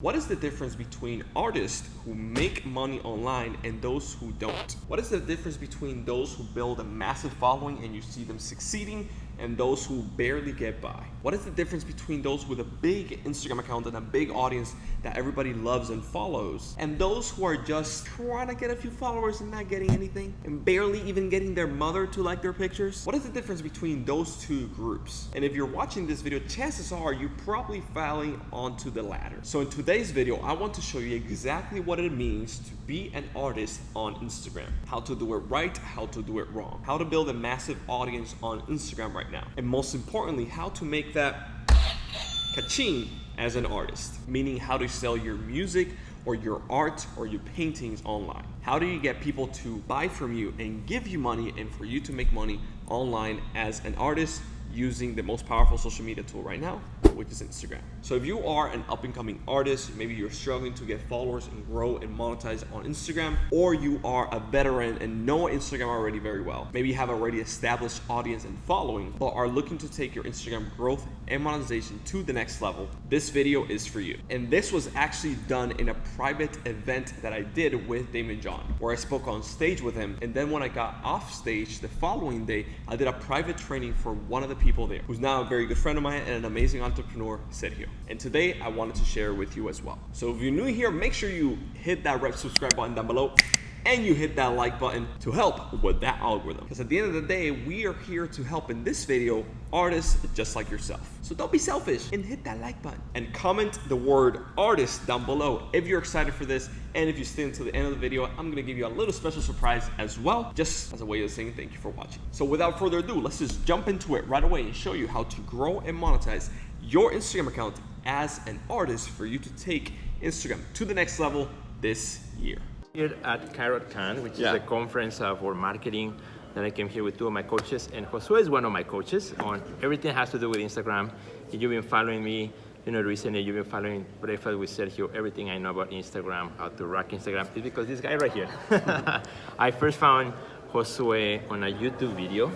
What is the difference between artists who make money online and those who don't? What is the difference between those who build a massive following and you see them succeeding and those who barely get by? What is the difference between those with a big Instagram account and a big audience that everybody loves and follows and those who are just trying to get a few followers and not getting anything and barely even getting their mother to like their pictures? What is the difference between those two groups? And if you're watching this video, chances are you're probably falling onto the latter. So in today's video, I want to show you exactly what it means to be an artist on Instagram, how to do it right, how to do it wrong, how to build a massive audience on Instagram right now, and most importantly, how to make that ka-ching as an artist, meaning how to sell your music or your art or your paintings online. How do you get people to buy from you and give you money and for you to make money online as an artist using the most powerful social media tool right now, which is Instagram. So if you are an up and coming artist, maybe you're struggling to get followers and grow and monetize on Instagram, or you are a veteran and know Instagram already very well. Maybe you have already established audience and following, but are looking to take your Instagram growth and monetization to the next level. This video is for you. And this was actually done in a private event that I did with Damon John, where I spoke on stage with him. And then when I got off stage the following day, I did a private training for one of the people there, who's now a very good friend of mine and an amazing entrepreneur, Sergio. And today I wanted to share with you as well. So if you're new here, make sure you hit that red subscribe button down below and you hit that like button to help with that algorithm. Because at the end of the day, we are here to help in this video artists just like yourself. So don't be selfish and hit that like button and comment the word artist down below if you're excited for this. And if you stay until the end of the video, I'm gonna give you a little special surprise as well, just as a way of saying thank you for watching. So without further ado, let's just jump into it right away and show you how to grow and monetize your Instagram account as an artist for you to take Instagram to the next level this year. Here at CarrotCon, which is a conference for marketing, that I came here with two of my coaches, and Josue is one of my coaches on everything has to do with Instagram. If you've been following me, recently you've been following Breakfast with Sergio, everything I know about Instagram, how to rock Instagram, is because this guy right here. I first found Josue on a YouTube video.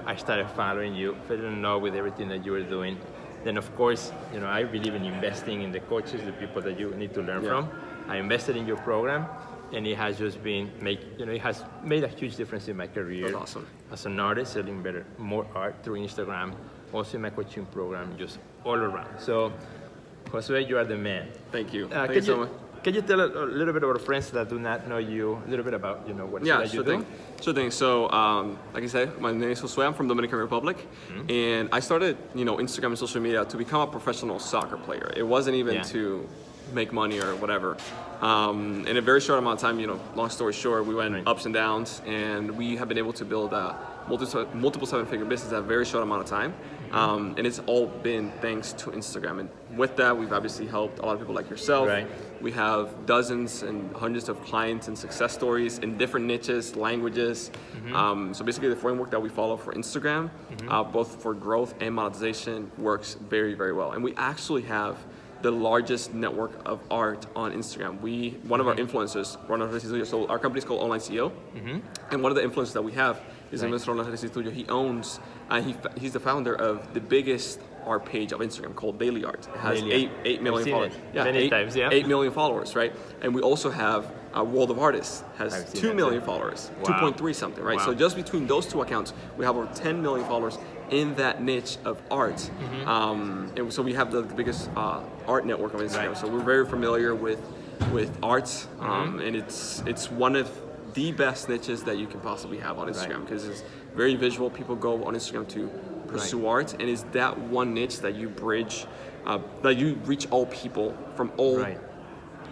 I started following you, fell in love with everything that you were doing. Then of course, I believe in investing in the coaches, the people that you need to learn from. I invested in your program, and it has just been it has made a huge difference in my career. That's awesome. As an artist, selling more art through Instagram, also in my coaching program, just all around. So, Josue, you are the man. Thank you. Thank you so much. Can you tell a little bit about our friends that do not know you, a little bit about what you do? Sure thing. So, like I said, my name is Josue. I'm from Dominican Republic, and I started, Instagram and social media to become a professional soccer player. It wasn't even to make money or whatever. In a very short amount of time, long story short, we went ups and downs, and we have been able to build a multiple seven-figure business in a very short amount of time. And it's all been thanks to Instagram. And with that, we've obviously helped a lot of people like yourself. We have dozens and hundreds of clients and success stories in different niches, languages. So basically the framework that we follow for Instagram, both for growth and monetization, works very, very well. And we actually have the largest network of art on Instagram. One of our influencers, so our company is called Online CEO, and one of the influencers that we have is Studio. He owns, he's the founder of the biggest art page of Instagram called Daily Art. It has 8 million followers. Many times, 8 million followers, right? And we also have World of Artists, has 2 million followers, 2.3 something, right? So just between those two accounts, we have over 10 million followers in that niche of art. And so we have the biggest art network of Instagram. So we're very familiar with art, and it's one of the best niches that you can possibly have on Instagram, because it's very visual. People go on Instagram to pursue art, and it's that one niche that you bridge, that you reach all people from all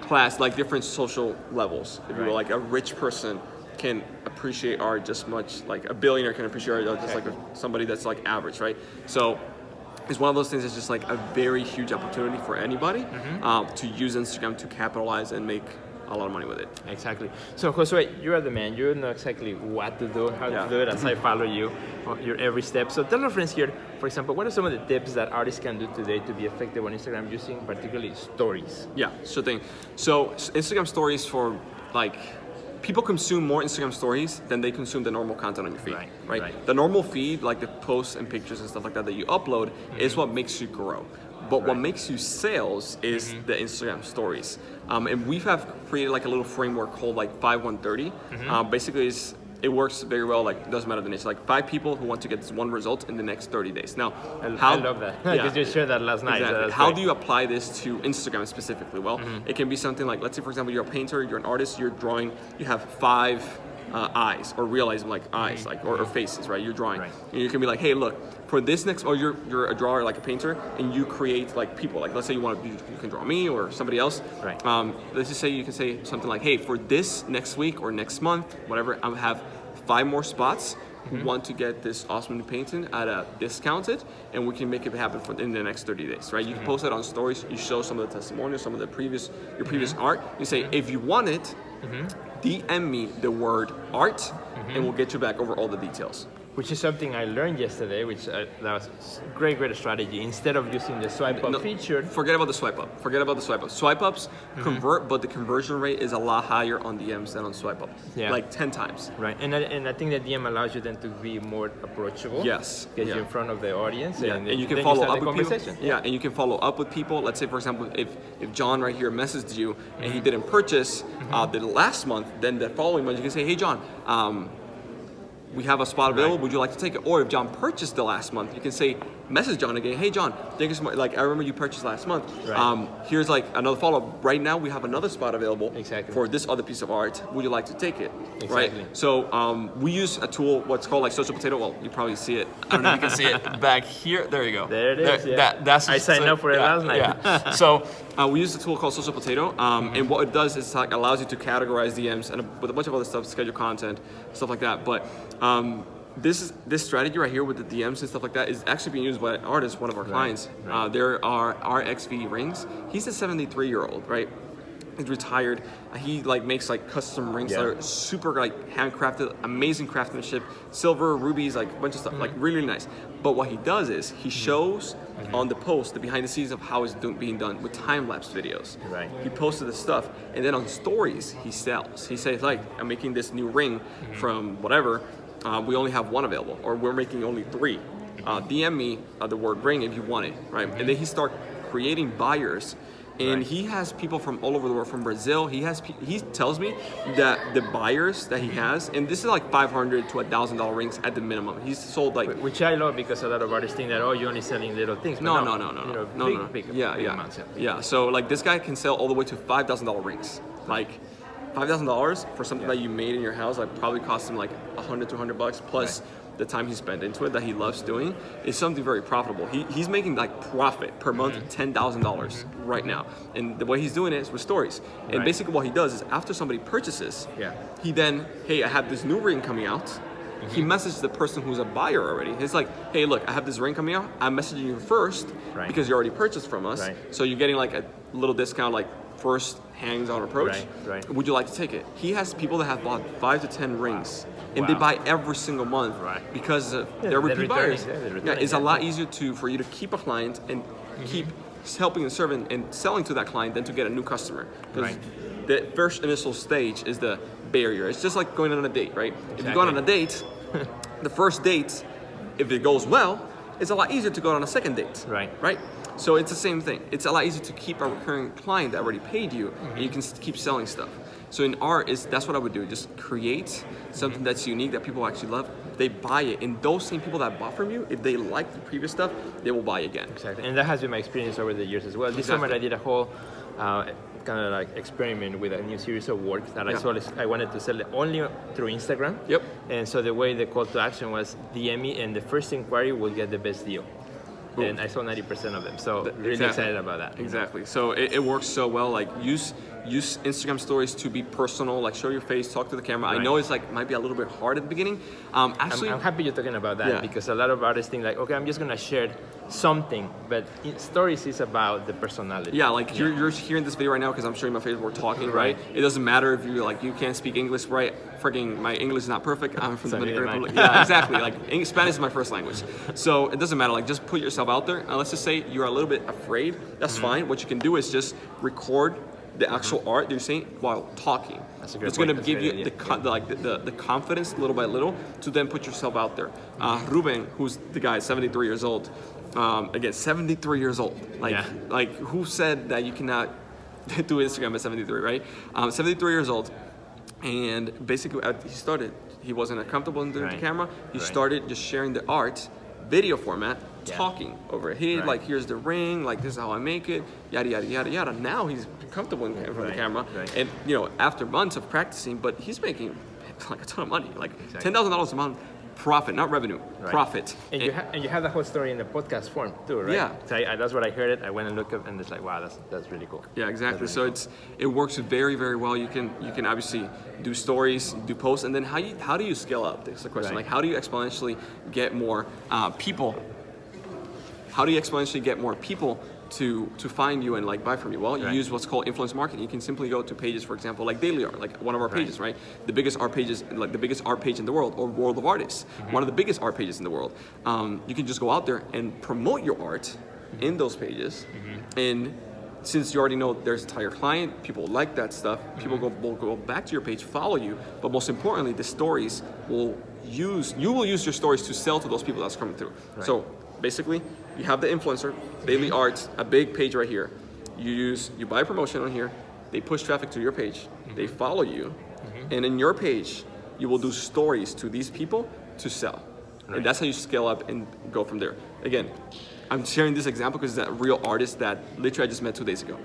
class, like different social levels. If you will, like a rich person can appreciate art just much like a billionaire can appreciate art just like somebody that's like average, right? So it's one of those things that's just like a very huge opportunity for anybody to use Instagram to capitalize and make a lot of money with it. Exactly. So Josue, you are the man. You know exactly what to do, how to do it, as I follow you, your every step. So tell our friends here, for example, what are some of the tips that artists can do today to be effective on Instagram using particularly stories? Yeah, sure thing. So Instagram stories for people consume more Instagram stories than they consume the normal content on your feed, right? The normal feed, like the posts and pictures and stuff like that you upload, is what makes you grow. But what makes you sales is the Instagram stories. And we have created like a little framework called like 5130. Basically, it works very well. Like, it doesn't matter the niche. Like 5 people who want to get this one result in the next 30 days. Now, I love that because you shared that last night. Exactly. So how great. do you apply this to Instagram specifically? Well, it can be something like, let's say for example, you're a painter, you're an artist, you're drawing, you have 5 eyes, or realize like eyes, like or faces, right? You're drawing, and you can be like, hey, look, for this next, or you're a drawer, like a painter, and you create like people. Like, let's say you can draw me or somebody else. Right. Let's just say you can say something like, hey, for this next week or next month, whatever, I have 5 more spots who want to get this awesome new painting at a discounted, and we can make it happen in the next 30 days, right? You can post it on stories. You show some of the testimonials, some of your previous art. You say, if you want it, DM me the word art, and we'll get you back over all the details. Which is something I learned yesterday, which that was great strategy. Instead of using the swipe up feature. Forget about the swipe up. Swipe ups convert, but the conversion rate is a lot higher on DMs than on swipe up. Yeah. Like 10 times. Right, and I think that DM allows you then to be more approachable. Yes. Get you in front of the audience. Yeah. And you can follow up with people. Yeah, and you can follow up with people. Let's say, for example, if John right here messaged you and he didn't purchase the last month, then the following month you can say, hey John, we have a spot available. Would you like to take it? Or if John purchased the last month, you can say, message John again. Hey John, thank you so much. Like, I remember you purchased last month. Here's like another follow-up. Right now we have another spot available for this other piece of art. Would you like to take it? Right. So we use a tool, what's called like Social Potato. Well, you probably see it. I don't know if you can see it back here. There you go. There it is. That's I signed up for it last night. Yeah. So we use a tool called Social Potato, and what it does is like allows you to categorize DMs and with a bunch of other stuff, schedule content, stuff like that. But this strategy right here with the DMs and stuff like that is actually being used by an artist, one of our clients. There are RXV rings. He's a 73-year-old, right? He's retired. He like makes like custom rings that are super like handcrafted, amazing craftsmanship, silver, rubies, like a bunch of stuff, like really nice. But what he does is he shows on the post the behind the scenes of how it's being done with time-lapse videos. Right. He posted this stuff, and then on stories he sells. He says like, I'm making this new ring from whatever. We only have 1 available, or we're making only 3. DM me the word ring if you want it, right? And then he starts creating buyers. And he has people from all over the world, from Brazil. He tells me that the buyers that he has, and this is like $500 to $1,000 rings at the minimum. He's sold like, which I love because a lot of artists think that you're only selling little things. No. Big amounts. Yeah. So like this guy can sell all the way to $5,000 rings. Like $5,000 for something that you made in your house, like probably cost him like $100 to $200 plus. The time he spent into it that he loves doing is something very profitable. He's making like profit per month $10,000 right now, and the way he's doing it is with stories. And basically what he does is after somebody purchases, he then, hey, I have this new ring coming out. He messages the person who's a buyer already. He's like, hey, look, I have this ring coming out. I'm messaging you first because you already purchased from us. So you're getting like a little discount, like first hands-on approach. Would you like to take it? He has people that have bought 5 to 10 rings. And they buy every single month because they're repeat buyers. It's a lot easier for you to keep a client and keep helping and serving and selling to that client than to get a new customer. Because the first initial stage is the barrier. It's just like going on a date, right? If you go on a date, the first date, if it goes well, it's a lot easier to go on a second date. Right? So it's the same thing. It's a lot easier to keep a recurring client that already paid you, and you can keep selling stuff. So in art, that's what I would do. Just create something that's unique that people actually love. They buy it, and those same people that bought from you, if they like the previous stuff, they will buy again. Exactly, and that has been my experience over the years as well. This summer I did a whole kind of like experiment with a new series of work that I wanted to sell it only through Instagram. And so the way the call to action was DM me, and the first inquiry will get the best deal. And I sold 90% of them. So really excited about that. Exactly. So it works so well. Like use Instagram stories to be personal. Like show your face, talk to the camera. I know it's like might be a little bit hard at the beginning. Actually, I'm happy you're talking about that because a lot of artists think like, okay, I'm just gonna share something, but stories is about the personality. Yeah, like you're hearing this video right now because I'm showing my face. We're talking, right? It doesn't matter if you can't speak English, right? Freaking my English is not perfect. I'm from the Dominican Republic. Yeah, exactly. Like Spanish is my first language, so it doesn't matter. Like just put yourself out there. And let's just say you're a little bit afraid. That's fine. What you can do is just record the actual art you're saying while talking. It's going to give you the confidence little by little to then put yourself out there. Ruben, who's the guy, 73 years old, Again, 73 years old. Like who said that you cannot do Instagram at 73, right? 73 years old. And basically, he wasn't comfortable in doing the camera. He started just sharing the art, video format, talking over it. Hey, like, here's the ring, like, this is how I make it, yada, yada, yada, yada. Now he's comfortable in front of the camera. And, you know, after months of practicing, but he's making like a ton of money, like $10,000 a month. Profit, not revenue, profit. And you have the whole story in the podcast form too, right? Yeah. So that's what I heard it. I went and looked up, and it's like, wow, that's really cool. Yeah, exactly. Really so it works very, very well. You can obviously do stories, do posts, and then how do you scale up? That's the question. Like, how do you exponentially get more people? How do you exponentially get more people to find you and like buy from you? Well, you use what's called influence marketing. You can simply go to pages, for example, like Daily Art, like one of our pages, right? The biggest art pages, like the biggest art page in the world, or World of Artists, one of the biggest art pages in the world. You can just go out there and promote your art in those pages, and since you already know there's a entire client, people like that stuff, people will go back to your page, follow you, but most importantly, the stories you will use your stories to sell to those people that's coming through. So basically, you have the influencer, Daily Art, a big page right here. You buy a promotion on here, they push traffic to your page, they follow you, and in your page, you will do stories to these people to sell. And that's how you scale up and go from there. Again, I'm sharing this example because it's that real artist that literally I just met 2 days ago.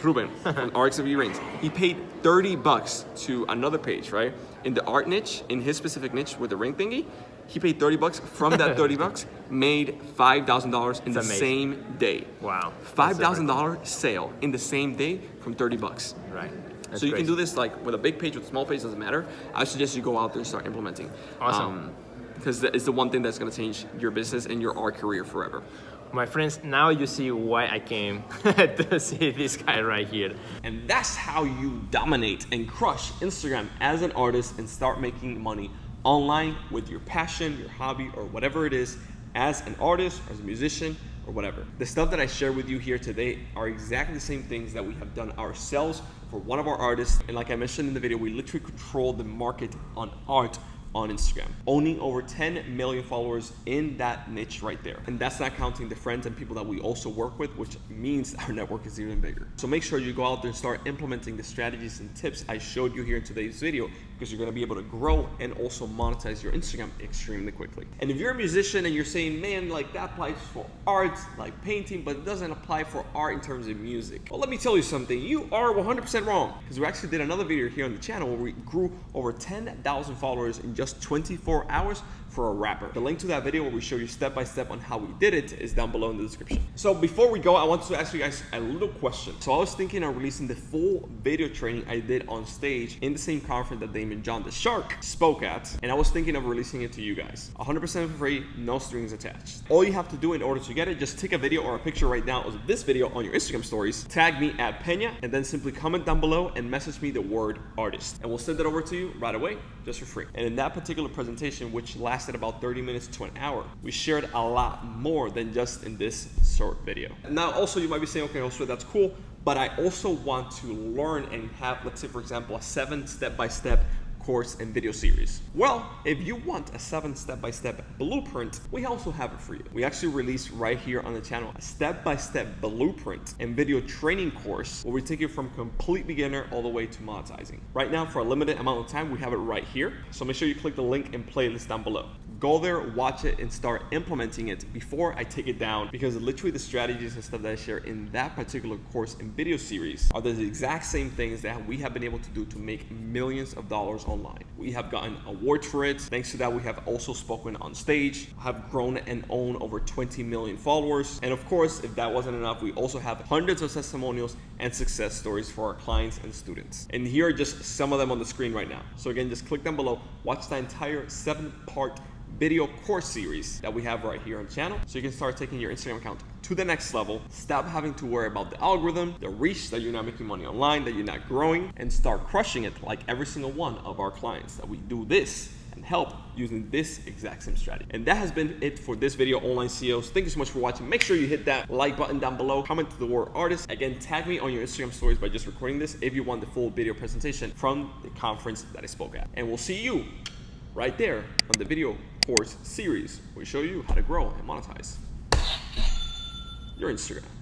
Ruben from RXW Rings. He paid $30 to another page, right? In the art niche, in his specific niche with the ring thingy, he paid $30. From that $30, made $5,000 in the same day. Wow. $5,000 sale in the same day from $30. Right. So you can do this like with a big page, with a small page, doesn't matter. I suggest you go out there and start implementing. Awesome. Because it's the one thing that's going to change your business and your art career forever. My friends, now you see why I came to see this guy right here. And that's how you dominate and crush Instagram as an artist and start making money online with your passion, your hobby, or whatever it is, as an artist, as a musician, or whatever. The stuff that I share with you here today are exactly the same things that we have done ourselves for one of our artists. And like I mentioned in the video, we literally control the market on art on Instagram, owning over 10 million followers in that niche right there. And that's not counting the friends and people that we also work with, which means our network is even bigger. So make sure you go out there and start implementing the strategies and tips I showed you here in today's video, because you're gonna be able to grow and also monetize your Instagram extremely quickly. And if you're a musician and you're saying, man, like that applies for art, like painting, but it doesn't apply for art in terms of music. Well, let me tell you something, you are 100% wrong, because we actually did another video here on the channel where we grew over 10,000 followers in just 24 hours for a rapper. The link to that video where we show you step by step on how we did it is down below in the description. So before we go, I want to ask you guys a little question. So I was thinking of releasing the full video training I did on stage in the same conference that Damon John the Shark spoke at, and I was thinking of releasing it to you guys. 100% free, no strings attached. All you have to do in order to get it, just take a video or a picture right now of this video on your Instagram stories, tag me at Pena, and then simply comment down below and message me the word artist. And we'll send it over to you right away, just for free. And in that particular presentation, which lasted about 30 minutes to an hour, we shared a lot more than just in this short video. Now, also you might be saying, okay, Josue, that's cool, but I also want to learn and have, let's say for example, a 7 step-by-step course and video series. Well, if you want a 7 step-by-step blueprint, we also have it for you. We actually released right here on the channel a step-by-step blueprint and video training course where we take you from complete beginner all the way to monetizing. Right now, for a limited amount of time, we have it right here. So make sure you click the link and playlist down below. Go there, watch it, and start implementing it before I take it down, because literally the strategies and stuff that I share in that particular course and video series are the exact same things that we have been able to do to make millions of dollars online. We have gotten awards for it. Thanks to that, we have also spoken on stage, have grown and own over 20 million followers. And of course, if that wasn't enough, we also have hundreds of testimonials and success stories for our clients and students. And here are just some of them on the screen right now. So again, just click down below, watch the entire 7-part video course series that we have right here on the channel, so you can start taking your Instagram account to the next level. Stop having to worry about the algorithm, the reach, that you're not making money online, that you're not growing, and start crushing it like every single one of our clients that we do this and help using this exact same strategy. And that has been it for this video, online CEOs. Thank you so much for watching. Make sure you hit that like button down below, comment the word artist. Again, tag me on your Instagram stories by just recording this if you want the full video presentation from the conference that I spoke at. And we'll see you right there on the video course series. We show you how to grow and monetize. your Instagram.